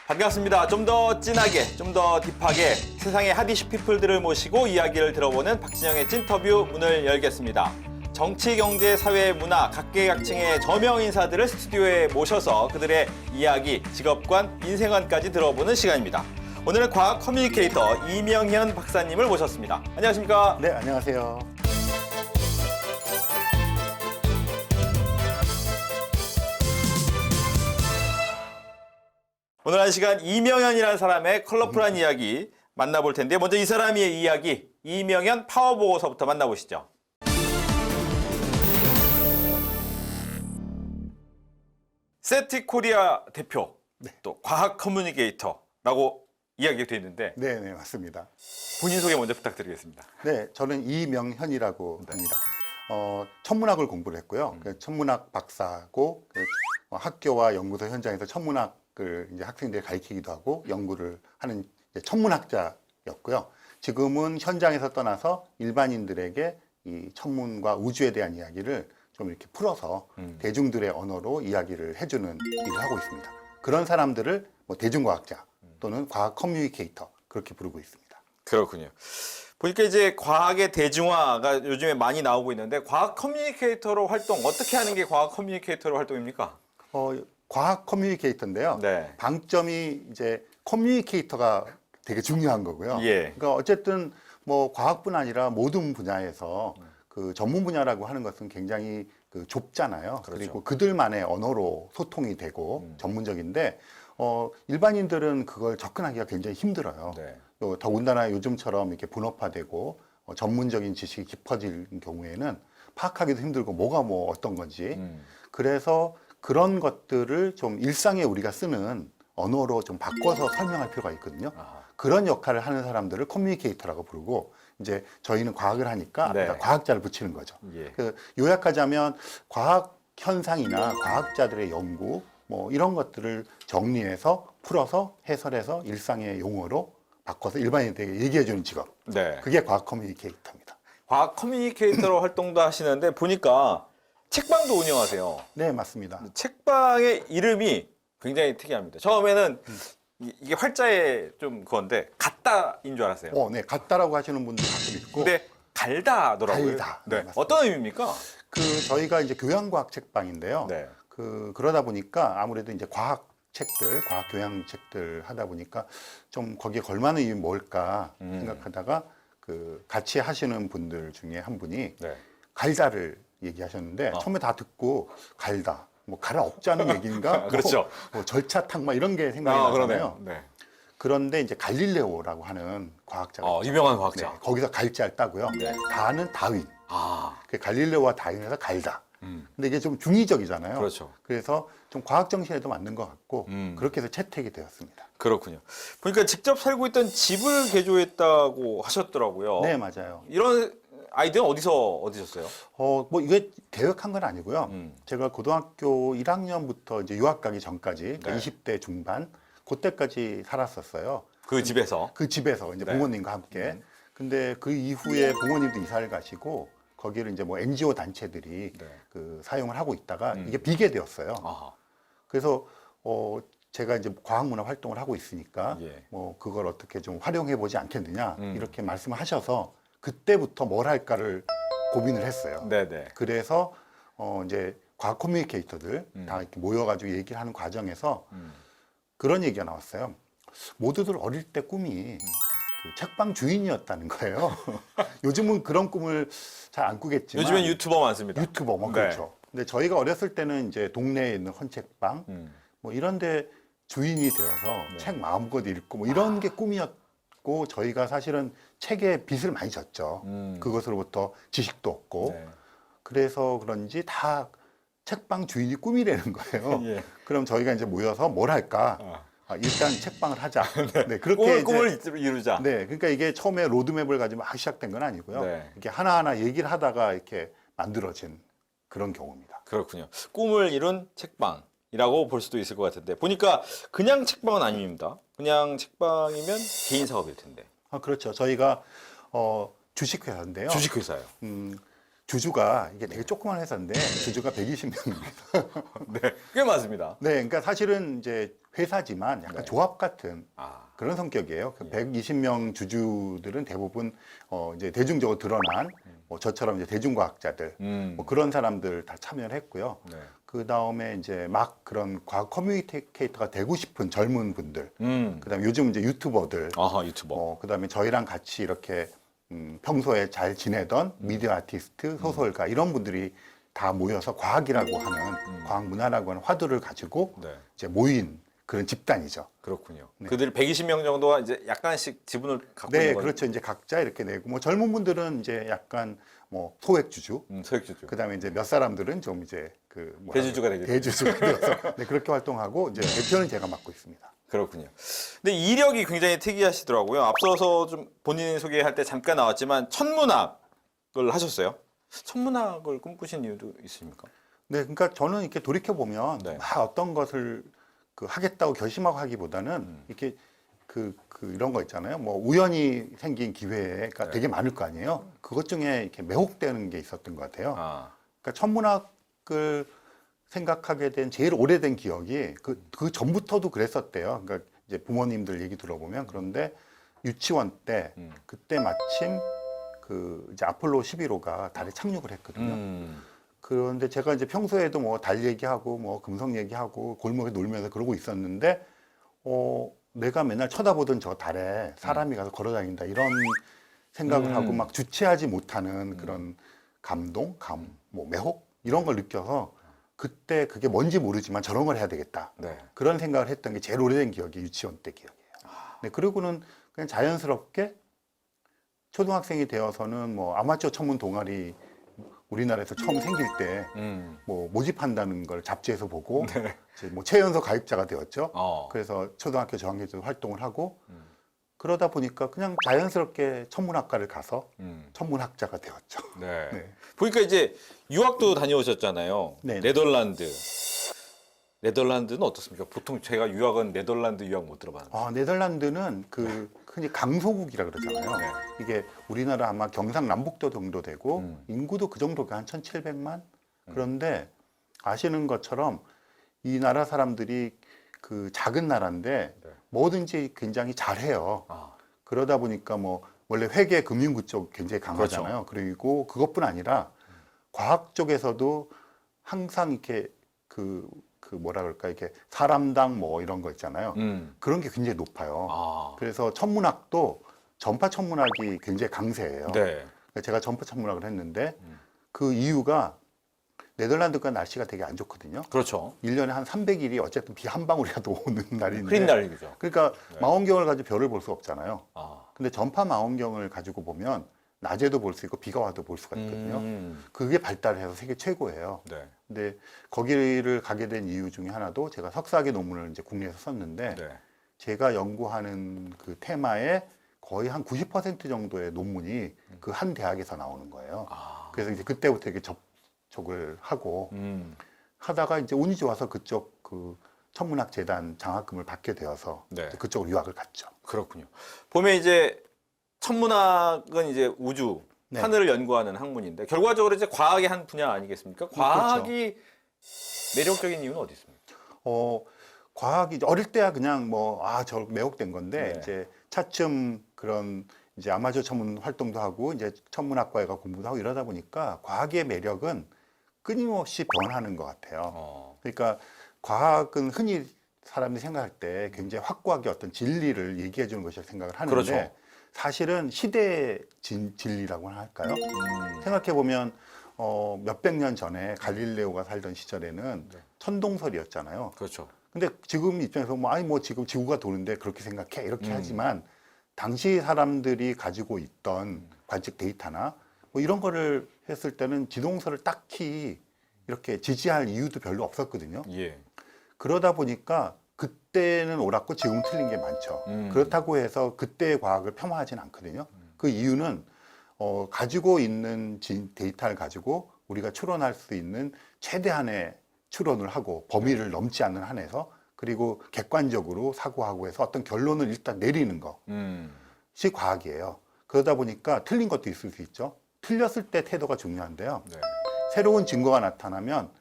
반갑습니다. 좀 더 진하게, 좀 더 딥하게 세상의 핫 이슈 피플들을 모시고 이야기를 들어보는 박진영의 찐터뷰 문을 열겠습니다. 정치, 경제, 사회, 문화 각계각층의 저명 인사들을 스튜디오에 모셔서 그들의 이야기, 직업관, 인생관까지 들어보는 시간입니다. 오늘은 과학 커뮤니케이터 이명현 박사님을 모셨습니다. 안녕하십니까? 네, 안녕하세요. 오늘 한 시간 이명현이라는 사람의 컬러풀한 이야기 만나볼 텐데 먼저 이 사람의 이야기 이명현 파워보고서부터 만나보시죠. 세티코리아 대표, 또 과학 커뮤니케이터라고 이야기가 되어 있는데 네, 네, 맞습니다. 본인 소개 먼저 부탁드리겠습니다. 네, 저는 이명현이라고 합니다. 천문학을 공부를 했고요. 천문학 박사고 학교와 연구소 현장에서 천문학을 이제 학생들이 가르치기도 하고 연구를 하는 이제 천문학자였고요. 지금은 현장에서 떠나서 일반인들에게 이 천문과 우주에 대한 이야기를 좀 이렇게 풀어서 대중들의 언어로 이야기를 해주는 일을 하고 있습니다. 그런 사람들을 뭐 대중과학자 또는 과학 커뮤니케이터 그렇게 부르고 있습니다. 그렇군요. 보니까 이제 과학의 대중화가 요즘에 많이 나오고 있는데 과학 커뮤니케이터로 활동 어떻게 하는 게 과학 커뮤니케이터로 활동입니까? 과학 커뮤니케이터인데요. 네. 방점이 이제 커뮤니케이터가 되게 중요한 거고요. 예. 그러니까 어쨌든 뭐 과학뿐 아니라 모든 분야에서 그 전문 분야라고 하는 것은 굉장히 그 좁잖아요. 그렇죠. 그리고 그들만의 언어로 소통이 되고 전문적인데 일반인들은 그걸 접근하기가 굉장히 힘들어요. 네. 또 더군다나 요즘처럼 이렇게 분업화되고 전문적인 지식이 깊어질 경우에는 파악하기도 힘들고 뭐가 뭐 어떤 건지 그래서 그런 것들을 좀 일상에 우리가 쓰는 언어로 좀 바꿔서 설명할 필요가 있거든요. 그런 역할을 하는 사람들을 커뮤니케이터라고 부르고 이제 저희는 과학을 하니까 네. 앞에다 과학자를 붙이는 거죠. 예. 그 요약하자면 과학 현상이나 과학자들의 연구 뭐 이런 것들을 정리해서 풀어서 해설해서 일상의 용어로 바꿔서 일반인들에게 얘기해 주는 직업. 네. 그게 과학 커뮤니케이터입니다. 과학 커뮤니케이터로 활동도 하시는데 보니까 책방도 운영하세요. 네, 맞습니다. 책방의 이름이 굉장히 특이합니다. 처음에는 이게 활자의 좀 그건데 같다인 줄 알았어요. 네, 같다라고 하시는 분들 가끔 있고. 근데 갈다더라고요. 갈다. 네. 네, 맞습니다. 어떤 의미입니까? 저희가 이제 교양과학 책방인데요. 네. 그러다 보니까 아무래도 이제 과학 책들, 과학 교양 책들 하다 보니까 좀 거기에 걸맞는 이유는 뭘까 생각하다가 같이 하시는 분들 중에 한 분이 네. 갈다를 얘기하셨는데 처음에 다 듣고 갈다, 뭐 갈아 없자는 얘기인가? 그렇죠. 뭐 절차탕 막 이런 게 생각이 나잖아요. 네. 그런데 이제 갈릴레오라고 하는 과학자가 있죠. 유명한 과학자. 네, 거기서 갈자를 따고요. 네. 다는 다윈. 그 갈릴레오와 다윈에서 갈다. 근데 이게 좀 중의적이잖아요. 그렇죠. 그래서 좀 과학 정신에도 맞는 것 같고 그렇게 해서 채택이 되었습니다. 그렇군요. 보니까 직접 살고 있던 집을 개조했다고 하셨더라고요. 네, 맞아요. 이런 아이디어는 어디서 얻으셨어요? 뭐 이게 계획한 건 아니고요. 제가 고등학교 1학년부터 이제 유학 가기 전까지 그러니까 네. 20대 중반 그때까지 살았었어요. 그 집에서. 그 집에서 이제 네. 부모님과 함께. 근데 그 이후에 부모님도 이사를 가시고 거기를 이제 뭐 NGO 단체들이 네. 사용을 하고 있다가 이게 비게 되었어요. 아하. 그래서 제가 이제 과학문화 활동을 하고 있으니까 예. 뭐 그걸 어떻게 좀 활용해 보지 않겠느냐 이렇게 말씀을 하셔서 그때부터 뭘 할까를 고민을 했어요. 네네. 그래서 이제 과학 커뮤니케이터들 다 이렇게 모여가지고 얘기를 하는 과정에서 그런 얘기가 나왔어요. 모두들 어릴 때 꿈이 그 책방 주인이었다는 거예요. 요즘은 그런 꿈을 잘 안 꾸겠지만 요즘엔 유튜버 많습니다. 유튜버 뭐 네. 그렇죠. 근데 저희가 어렸을 때는 이제 동네에 있는 헌책방 뭐 이런데 주인이 되어서 책 마음껏 읽고 뭐 이런 게 꿈이었고 저희가 사실은 책에 빚을 많이 졌죠. 그것으로부터 지식도 얻고 네. 그래서 그런지 다 책방 주인이 꿈이라는 거예요. 예. 그럼 저희가 이제 모여서 뭘 할까? 일단 책방을 하자. 네, 그렇게 이제 꿈을 이루자. 네, 그러니까 이게 처음에 로드맵을 가지고 막 시작된 건 아니고요. 네. 이렇게 하나하나 얘기를 하다가 이렇게 만들어진 그런 경우입니다. 그렇군요. 꿈을 이룬 책방이라고 볼 수도 있을 것 같은데 보니까 그냥 책방은 아닙니다. 그냥 책방이면 개인 사업일 텐데. 그렇죠. 저희가 주식회사인데요. 주식회사요. 주주가 이게 되게 조그만 회사인데 주주가 120명입니다. 네, 꽤 많습니다. 네, 그러니까 사실은 이제 회사지만 약간 네. 조합 같은 아, 그런 성격이에요. 그 예. 120명 주주들은 대부분 이제 대중적으로 드러난 뭐 저처럼 이제 대중과학자들 뭐 그런 사람들 다 참여를 했고요. 네. 그 다음에 이제 막 그런 과학 커뮤니케이터가 되고 싶은 젊은 분들, 그다음에 요즘 이제 유튜버들, 아하, 유튜버. 그다음에 저희랑 같이 이렇게 평소에 잘 지내던 미디어 아티스트, 소설가 이런 분들이 다 모여서 과학이라고 하는 과학 문화라고 하는 화두를 가지고 네, 이제 모인 그런 집단이죠. 그렇군요. 네. 그들 120명 정도가 이제 약간씩 지분을 갖고 네, 있는 건 그렇죠. 이제 각자 이렇게 내고 뭐 젊은 분들은 이제 약간 뭐 소액주주, 소액주주. 그다음에 이제 몇 사람들은 좀 이제 그 뭐라 대주주가 그래요? 되겠죠. 대주주가 되어서 네, 그렇게 활동하고 이제 대표는 제가 맡고 있습니다. 그렇군요. 근데 이력이 굉장히 특이하시더라고요. 앞서서 좀 본인 소개할 때 잠깐 나왔지만 천문학을 하셨어요. 천문학을 꿈꾸신 이유도 있습니까? 네, 그러니까 저는 이렇게 돌이켜 보면 네. 막 어떤 것을 그 하겠다고 결심하고 하기보다는 이렇게 그 이런 거 있잖아요. 뭐 우연히 생긴 기회가 네. 되게 많을 거 아니에요. 그것 중에 이렇게 매혹되는 게 있었던 것 같아요. 아, 그러니까 천문학을 생각하게 된 제일 오래된 기억이 그 전부터도 그랬었대요. 그러니까 이제 부모님들 얘기 들어보면 그런데 유치원 때 그때 마침 그 이제 아폴로 11호가 달에 착륙을 했거든요. 그런데 제가 이제 평소에도 뭐 달 얘기하고 뭐 금성 얘기하고 골목에 놀면서 그러고 있었는데 내가 맨날 쳐다보던 저 달에 사람이 가서 걸어 다닌다 이런 생각을 하고 막 주체하지 못하는 그런 감동, 뭐 매혹 이런 걸 느껴서 그때 그게 뭔지 모르지만 저런 걸 해야 되겠다. 네. 그런 생각을 했던 게 제일 오래된 기억이 유치원 때 기억이에요. 네, 그리고는 그냥 자연스럽게 초등학생이 되어서는 뭐 아마추어 천문 동아리 우리나라에서 처음 생길 때 뭐 모집한다는 걸 잡지에서 보고 이제 뭐 최연소 가입자가 되었죠. 그래서 초등학교 저학년 때 활동을 하고 그러다 보니까 그냥 자연스럽게 천문학과를 가서 천문학자가 되었죠. 네. 네. 보니까 이제 유학도 다녀오셨잖아요. 네. 네덜란드. 네덜란드는 어떻습니까? 보통 제가 유학은 네덜란드 유학 못 들어봤는데. 네덜란드는 그 흔히 강소국이라 그러잖아요. 네. 이게 우리나라 아마 경상남북도 정도 되고 인구도 그 정도가 한 1,700만. 그런데 아시는 것처럼 이 나라 사람들이 그 작은 나라인데 네. 뭐든지 굉장히 잘해요. 아, 그러다 보니까 뭐 원래 회계 금융 쪽 굉장히 강하잖아요. 그리고 그것뿐 아니라 과학 쪽에서도 항상 이렇게 그 뭐라 그럴까 이렇게 사람당 뭐 이런 거 있잖아요. 그런 게 굉장히 높아요. 아, 그래서 천문학도 전파 천문학이 굉장히 강세예요. 네. 그러니까 제가 전파 천문학을 했는데 그 이유가 네덜란드가 날씨가 되게 안 좋거든요. 그렇죠. 1년에 한 300일이 어쨌든 비 한 방울이라도 오는 날인데. 흐린 날이죠. 그러니까 네. 망원경을 가지고 별을 볼 수 없잖아요. 아, 근데 전파 망원경을 가지고 보면 낮에도 볼 수 있고 비가 와도 볼 수가 있거든요. 그게 발달해서 세계 최고예요. 네. 근데 거기를 가게 된 이유 중에 하나도 제가 석사학위 논문을 이제 국내에서 썼는데 네. 제가 연구하는 그 테마의 거의 한 90% 정도의 논문이 그 한 대학에서 나오는 거예요. 아, 그래서 이제 그때부터 이렇게 접촉을 하고 하다가 이제 운이 좋아서 그쪽 그 천문학 재단 장학금을 받게 되어서 네. 이제 그쪽으로 유학을 갔죠. 그렇군요. 보면 이제 천문학은 이제 우주, 네. 하늘을 연구하는 학문인데 결과적으로 이제 과학의 한 분야 아니겠습니까? 과학이 매력적인 이유는 어디 있습니까? 과학이 이제 어릴 때야 그냥 뭐 저 매혹된 건데 네. 이제 차츰 그런 이제 아마추어 천문 활동도 하고 이제 천문학과에 가 공부도 하고 이러다 보니까 과학의 매력은 끊임없이 변하는 것 같아요. 그러니까 과학은 흔히 사람들이 생각할 때 굉장히 확고하게 어떤 진리를 얘기해 주는 것이라고 생각을 하는데 그렇죠. 사실은 시대의 진리라고 할까요? 생각해 보면 몇백 년 전에 갈릴레오가 살던 시절에는 네. 천동설이었잖아요. 그렇죠. 근데 지금 입장에서 뭐 지금 지구가 도는데 그렇게 생각해 이렇게 하지만 당시 사람들이 가지고 있던 관측 데이터나 뭐 이런 거를 했을 때는 지동설을 딱히 이렇게 지지할 이유도 별로 없었거든요. 예. 그러다 보니까 그때는 옳았고 지금 틀린 게 많죠. 그렇다고 해서 그때의 과학을 폄하하진 않거든요. 그 이유는 가지고 있는 데이터를 가지고 우리가 추론할 수 있는 최대한의 추론을 하고 범위를 넘지 않는 한에서 그리고 객관적으로 사고하고 해서 어떤 결론을 일단 내리는 것이 과학이에요. 그러다 보니까 틀린 것도 있을 수 있죠. 틀렸을 때 태도가 중요한데요. 네. 새로운 증거가 나타나면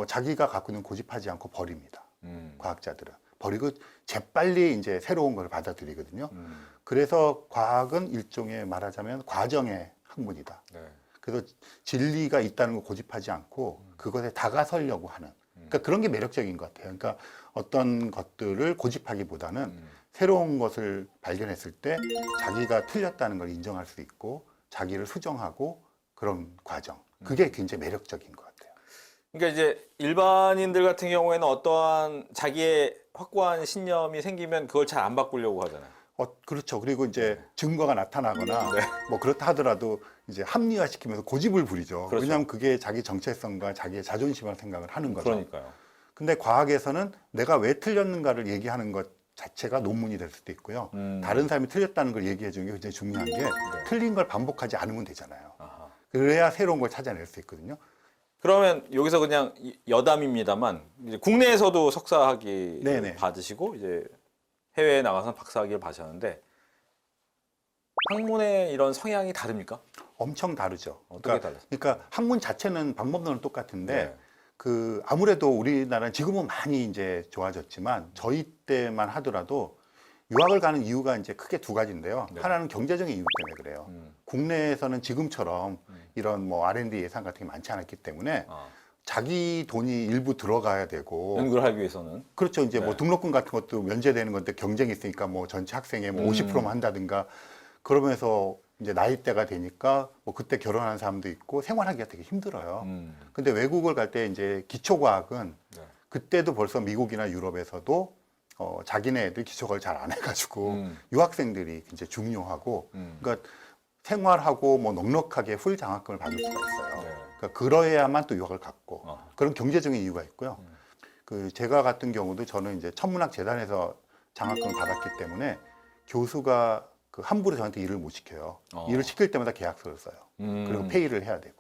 자기가 갖고 있는 고집하지 않고 버립니다. 과학자들은 버리고 재빨리 이제 새로운 걸 받아들이거든요. 그래서 과학은 일종의 말하자면 과정의 학문이다. 네. 그래서 진리가 있다는 걸 고집하지 않고 그것에 다가서려고 하는. 그러니까 그런 게 매력적인 것 같아요. 그러니까 어떤 것들을 고집하기보다는 새로운 것을 발견했을 때 자기가 틀렸다는 걸 인정할 수 있고 자기를 수정하고 그런 과정. 그게 굉장히 매력적인 것 같아요. 그러니까 이제 일반인들 같은 경우에는 어떠한 자기의 확고한 신념이 생기면 그걸 잘 안 바꾸려고 하잖아요. 그렇죠. 그리고 이제 증거가 나타나거나 네. 뭐 그렇다 하더라도 이제 합리화시키면서 고집을 부리죠. 그렇죠. 왜냐하면 그게 자기 정체성과 자기의 자존심을 생각을 하는 거죠. 그러니까요. 근데 과학에서는 내가 왜 틀렸는가를 얘기하는 것 자체가 논문이 될 수도 있고요. 다른 사람이 틀렸다는 걸 얘기해 주는 게 굉장히 중요한 게 틀린 걸 반복하지 않으면 되잖아요. 아하. 그래야 새로운 걸 찾아낼 수 있거든요. 그러면 여기서 그냥 여담입니다만 이제 국내에서도 석사학위 네네. 받으시고 이제 해외에 나가서 박사학위를 받으셨는데 학문의 이런 성향이 다릅니까? 엄청 다르죠. 어떻게 달라요? 그러니까 학문 자체는 방법론은 똑같은데 네. 그 아무래도 우리나라는 지금은 많이 이제 좋아졌지만 저희 때만 하더라도 유학을 가는 이유가 이제 크게 두 가지인데요. 네. 하나는 경제적인 이유 때문에 그래요. 국내에서는 지금처럼 이런 뭐 R&D 예산 같은 게 많지 않았기 때문에 아, 자기 돈이 일부 들어가야 되고 연구를 하기 위해서는 그렇죠. 이제 네. 뭐 등록금 같은 것도 면제되는 건데 경쟁이 있으니까 뭐 전체 학생의 뭐 50%만 한다든가 그러면서 이제 나이대가 되니까 뭐 그때 결혼하는 사람도 있고 생활하기가 되게 힘들어요. 근데 외국을 갈 때 이제 기초과학은 네. 그때도 벌써 미국이나 유럽에서도 자기네 애들 기초과학을 잘 안 해가지고 음. 유학생들이 굉장히 중요하고 그러니까 생활하고 뭐 넉넉하게 풀 장학금을 받을 수가 있어요. 네. 그러니까 그러해야만 또 유학을 갔고 어. 그런 경제적인 이유가 있고요. 그 제가 같은 경우도 저는 이제 천문학 재단에서 장학금을 받았기 때문에 교수가 그 함부로 저한테 일을 못 시켜요. 일을 시킬 때마다 계약서를 써요. 그리고 페이를 해야 되고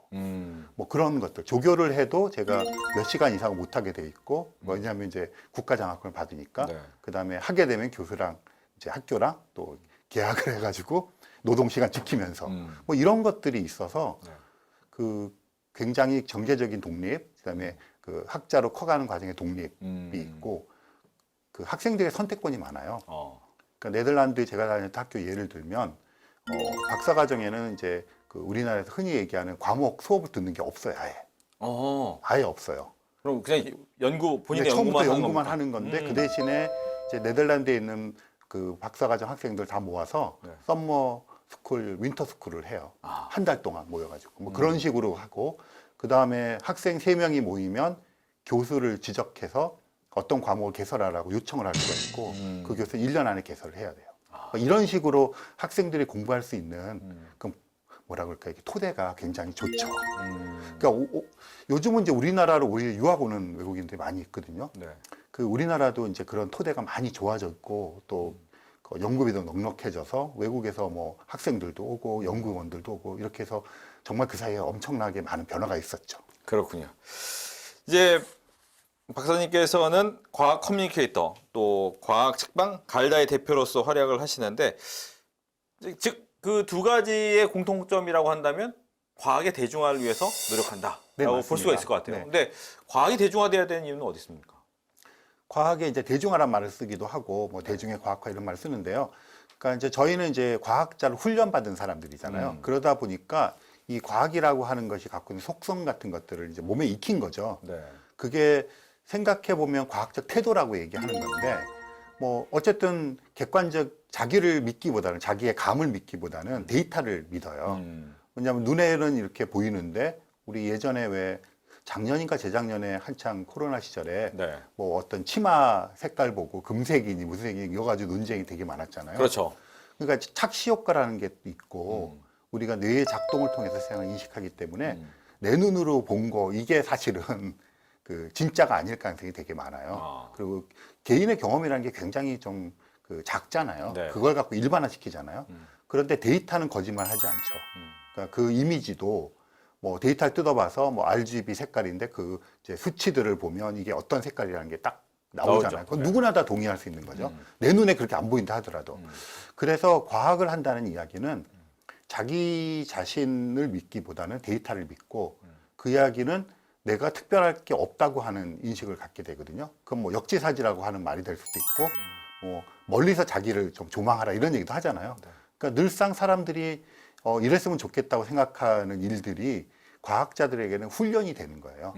뭐 그런 것들 조교를 해도 제가 몇 시간 이상 못 하게 돼 있고 왜냐하면 이제 국가 장학금을 받으니까 네. 그다음에 하게 되면 교수랑 이제 학교랑 또 계약을 해가지고 노동 시간 지키면서 뭐 이런 것들이 있어서 네. 그 굉장히 경제적인 독립 그다음에 그 학자로 커가는 과정의 독립이 있고 그 학생들의 선택권이 많아요. 그러니까 네덜란드 제가 다녔던 학교 예를 들면 박사 과정에는 이제 그 우리나라에서 흔히 얘기하는 과목 수업을 듣는 게 없어요. 아예 없어요. 그럼 그냥 연구 본인의 근데 처음부터 연구만 연구만 하는 하는 건데 그 대신에 이제 네덜란드에 있는 그 박사과정 학생들 다 모아서 네. 썸머 스쿨, 윈터 스쿨을 해요. 아. 한 달 동안 모여가지고 뭐 그런 식으로 하고 그 다음에 학생 3명이 모이면 교수를 지적해서 어떤 과목을 개설하라고 요청을 할 수가 있고 그 교수는 1년 안에 개설을 해야 돼요. 이런 식으로 학생들이 공부할 수 있는 그 뭐라 그럴까 이게 토대가 굉장히 좋죠. 그러니까 요즘은 이제 우리나라로 오히려 유학 오는 외국인들이 많이 있거든요. 네. 그 우리나라도 이제 그런 토대가 많이 좋아졌고 또 그 연구비도 넉넉해져서 외국에서 뭐 학생들도 오고 연구원들도 오고 이렇게 해서 정말 그 사이에 엄청나게 많은 변화가 있었죠. 그렇군요. 이제 박사님께서는 과학 커뮤니케이터 또 과학 책방 갈다의 대표로서 활약을 하시는데 즉 그 두 가지의 공통점이라고 한다면 과학의 대중화를 위해서 노력한다라고 네, 볼 맞습니다. 수가 있을 것 같아요. 네. 근데 과학이 대중화돼야 되는 이유는 어디 있습니까? 과학에 이제 대중화란 말을 쓰기도 하고 뭐 대중의 과학화 이런 말을 쓰는데요. 그러니까 이제 저희는 이제 과학자를 훈련받은 사람들이잖아요. 그러다 보니까 이 과학이라고 하는 것이 갖고 있는 속성 같은 것들을 이제 몸에 익힌 거죠. 네. 그게 생각해 보면 과학적 태도라고 얘기하는 건데 뭐 어쨌든 객관적 자기를 믿기보다는 자기의 감을 믿기보다는 데이터를 믿어요. 왜냐하면 눈에는 이렇게 보이는데 우리 예전에 왜 작년인가 재작년에 한창 코로나 시절에 네. 뭐 어떤 치마 색깔 보고 금색이니 무슨 색이니 이거 가지고 논쟁이 되게 많았잖아요. 그렇죠. 그러니까 착시 효과라는 게 있고 우리가 뇌의 작동을 통해서 세상을 인식하기 때문에 내 눈으로 본 거 이게 사실은 그 진짜가 아닐 가능성이 되게 많아요. 그리고 개인의 경험이라는 게 굉장히 좀 그 작잖아요. 네. 그걸 갖고 일반화시키잖아요. 그런데 데이터는 거짓말하지 않죠. 그러니까 그 이미지도 뭐 데이터를 뜯어봐서 뭐 RGB 색깔인데 그 이제 수치들을 보면 이게 어떤 색깔이라는 게 딱 나오잖아요. 그건 네. 누구나 다 동의할 수 있는 거죠. 내 눈에 그렇게 안 보인다 하더라도. 그래서 과학을 한다는 이야기는 자기 자신을 믿기보다는 데이터를 믿고 그 이야기는 내가 특별할 게 없다고 하는 인식을 갖게 되거든요. 그건 뭐 역지사지라고 하는 말이 될 수도 있고 뭐 멀리서 자기를 좀 조망하라 이런 얘기도 하잖아요. 그러니까 늘상 사람들이 이랬으면 좋겠다고 생각하는 일들이 과학자들에게는 훈련이 되는 거예요.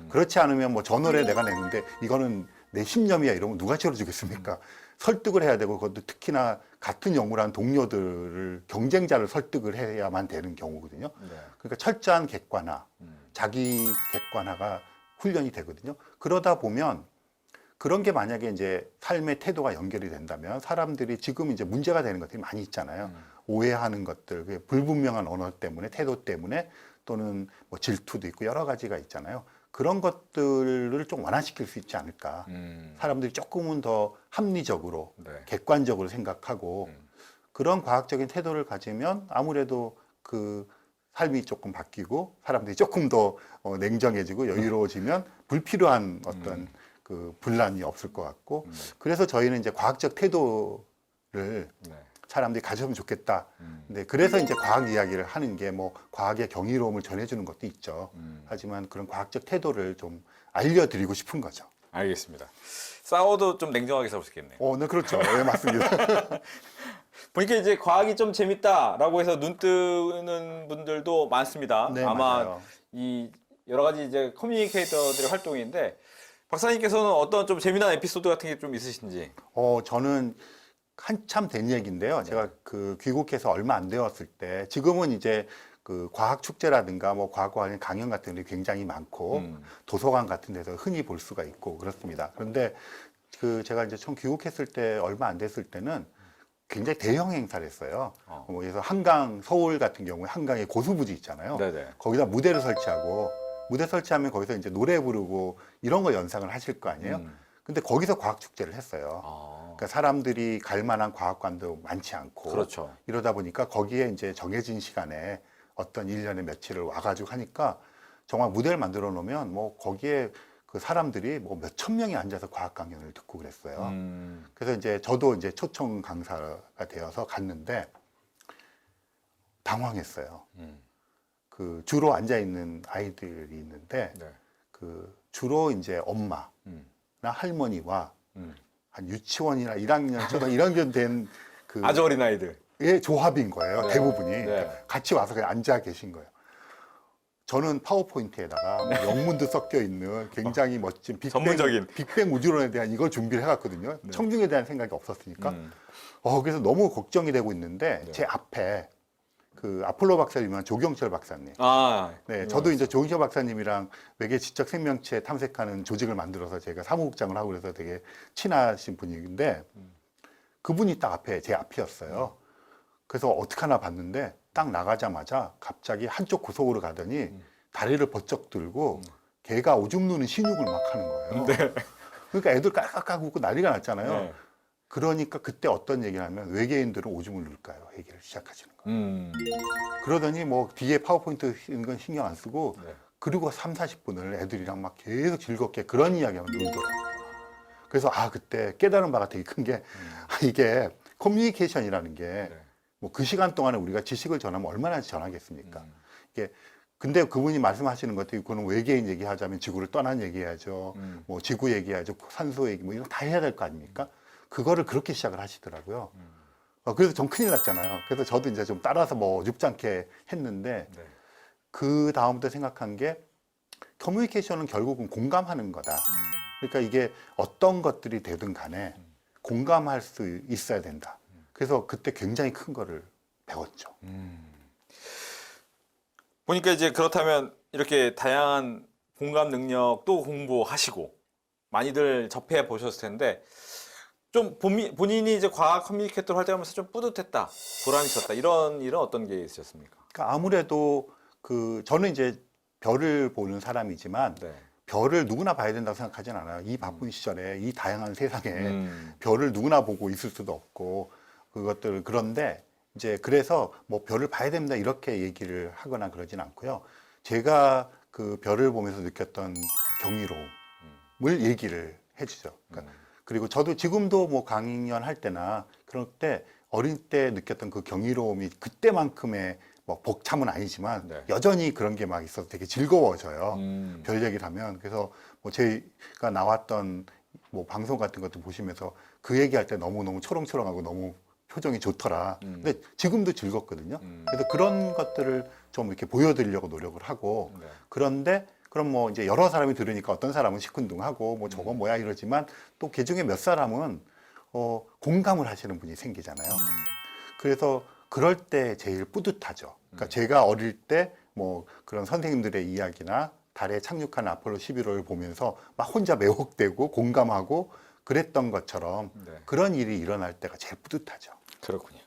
그렇지 않으면 뭐 저 노래 내가 냈는데 이거는 내 신념이야 이러면 누가 채워주겠습니까? 설득을 해야 되고 그것도 특히나 같은 연구를 한 동료들을 경쟁자를 설득을 해야만 되는 경우거든요. 그러니까 철저한 객관화, 자기 객관화가 훈련이 되거든요. 그러다 보면 그런 게 만약에 이제 삶의 태도가 연결이 된다면 사람들이 지금 이제 문제가 되는 것들이 많이 있잖아요. 오해하는 것들, 그게 불분명한 언어 때문에, 태도 때문에 또는 뭐 질투도 있고 여러 가지가 있잖아요. 그런 것들을 좀 완화시킬 수 있지 않을까. 사람들이 조금은 더 합리적으로, 네. 객관적으로 생각하고 그런 과학적인 태도를 가지면 아무래도 그 삶이 조금 바뀌고 사람들이 조금 더 냉정해지고 여유로워지면 불필요한 어떤 그 분란이 없을 것 같고 그래서 저희는 이제 과학적 태도를 네. 사람들이 가졌으면 좋겠다. 근데 그래서 이제 과학 이야기를 하는 게 뭐 과학의 경이로움을 전해주는 것도 있죠. 하지만 그런 과학적 태도를 좀 알려드리고 싶은 거죠. 알겠습니다. 싸워도 좀 냉정하게 싸울 수 있겠네요. 네, 그렇죠. 네, 맞습니다. 보니까 이제 과학이 좀 재밌다라고 해서 눈 뜨는 분들도 많습니다. 네, 아마 맞아요. 이 여러 가지 이제 커뮤니케이터들의 활동인데 박사님께서는 어떤 좀 재미난 에피소드 같은 게 좀 있으신지? 저는 한참 된 얘기인데요. 제가 그 귀국해서 얼마 안 되었을 때, 지금은 이제 그 과학 축제라든가 뭐 과학 관련 강연 같은 게 굉장히 많고 도서관 같은 데서 흔히 볼 수가 있고 그렇습니다. 그런데 그 제가 이제 처음 귀국했을 때 얼마 안 됐을 때는 굉장히 대형 행사를 했어요. 그래서 한강, 서울 같은 경우에 한강에 고수부지 있잖아요. 네네. 거기다 무대를 설치하고 무대 설치하면 거기서 이제 노래 부르고 이런 거 연상을 하실 거 아니에요. 근데 거기서 과학 축제를 했어요. 그러니까 사람들이 갈 만한 과학관도 많지 않고 그렇죠. 이러다 보니까 거기에 이제 정해진 시간에 어떤 1년에 며칠을 와가지고 하니까 정말 무대를 만들어 놓으면 뭐 거기에 그 사람들이 뭐 몇천 명이 앉아서 과학 강연을 듣고 그랬어요. 그래서 이제 저도 이제 초청 강사가 되어서 갔는데 당황했어요. 그 주로 앉아 있는 아이들이 있는데 네. 그 주로 이제 엄마나 할머니와 한 유치원이나 1학년, 초등 1학년 된 그 아주 어린 아이들. 의 조합인 거예요. 네. 대부분이. 네. 그러니까 같이 와서 그냥 앉아 계신 거예요. 저는 파워포인트에다가 뭐 영문도 섞여 있는 굉장히 멋진 전문적인. 빅뱅 우주론에 대한 이걸 준비를 해갔거든요. 네. 청중에 대한 생각이 없었으니까. 그래서 너무 걱정이 되고 있는데 네. 제 앞에 그 아폴로 박사님이랑 조경철 박사님. 네, 저도 이제 조경철 박사님이랑 외계 지적 생명체 탐색하는 조직을 만들어서 제가 사무국장을 하고 그래서 되게 친하신 분인데 그분이 딱 앞에 제 앞이었어요. 그래서 어떡하나 봤는데 딱 나가자마자 갑자기 한쪽 구석으로 가더니 다리를 번쩍 들고 걔가 오줌 누는 신육을 막 하는 거예요. 그러니까 애들 깔깔깔 웃고 난리가 났잖아요. 네. 그러니까 그때 어떤 얘기를 하면 외계인들은 오줌을 누를까요? 얘기를 시작하시는 거예요. 그러더니 뭐 뒤에 파워포인트 있는 건 신경 안 쓰고 네. 그리고 3, 40분을 애들이랑 막 계속 즐겁게 그런 이야기하면 놀더라고요. 그래서 그때 깨달은 바가 되게 큰 게 이게 커뮤니케이션이라는 게 뭐 그 시간 동안에 우리가 지식을 전하면 얼마나 전하겠습니까? 이게 근데 그분이 말씀하시는 것도 그거는 외계인 얘기하자면 지구를 떠난 얘기해야죠. 뭐 지구 얘기해야죠. 산소 얘기 뭐 이런 거 다 해야 될 거 아닙니까? 그거를 그렇게 시작을 하시더라고요. 그래서 좀 큰일 났잖아요. 그래서 저도 이제 좀 따라서 뭐 줍잖게 했는데 네. 그 다음부터 생각한 게 커뮤니케이션은 결국은 공감하는 거다. 그러니까 이게 어떤 것들이 되든 간에 공감할 수 있어야 된다. 그래서 그때 굉장히 큰 거를 배웠죠. 보니까 이제 그렇다면 이렇게 다양한 공감 능력도 공부하시고 많이들 접해 보셨을 텐데 좀 본인이 이제 과학 커뮤니케이터를 활동하면서 좀 뿌듯했다, 보람이 있었다 이런 일은 어떤 게 있으셨습니까? 그러니까 아무래도 저는 이제 별을 보는 사람이지만 네. 별을 누구나 봐야 된다고 생각하진 않아요. 이 바쁜 시절에 이 다양한 세상에 음. 별을 누구나 보고 있을 수도 없고 그런데 이제 그래서 뭐 별을 봐야 됩니다 이렇게 얘기를 하거나 그러진 않고요. 제가 그 별을 보면서 느꼈던 경이로움을 얘기를 해주죠. 그러니까 그리고 저도 지금도 뭐 강연할 때나 그럴 때 어릴 때 느꼈던 그 경이로움이 그때만큼의 뭐 벅참은 아니지만 네. 여전히 그런 게 막 있어서 되게 즐거워져요. 음. 별 얘기를 하면. 그래서 뭐 저희가 나왔던 뭐 방송 같은 것도 보시면서 그 얘기할 때 너무너무 초롱초롱하고 너무 표정이 좋더라. 근데 지금도 즐겁거든요. 그래서 그런 것들을 좀 이렇게 보여드리려고 노력을 하고 네. 그런데 그럼 뭐 이제 여러 사람이 들으니까 어떤 사람은 시큰둥하고 뭐 저건 뭐야 이러지만 또 그 중에 몇 사람은 공감을 하시는 분이 생기잖아요. 그래서 그럴 때 제일 뿌듯하죠. 그러니까 제가 어릴 때 뭐 그런 선생님들의 이야기나 달에 착륙한 아폴로 11호를 보면서 막 혼자 매혹되고 공감하고 그랬던 것처럼 네. 그런 일이 일어날 때가 제일 뿌듯하죠. 그렇군요.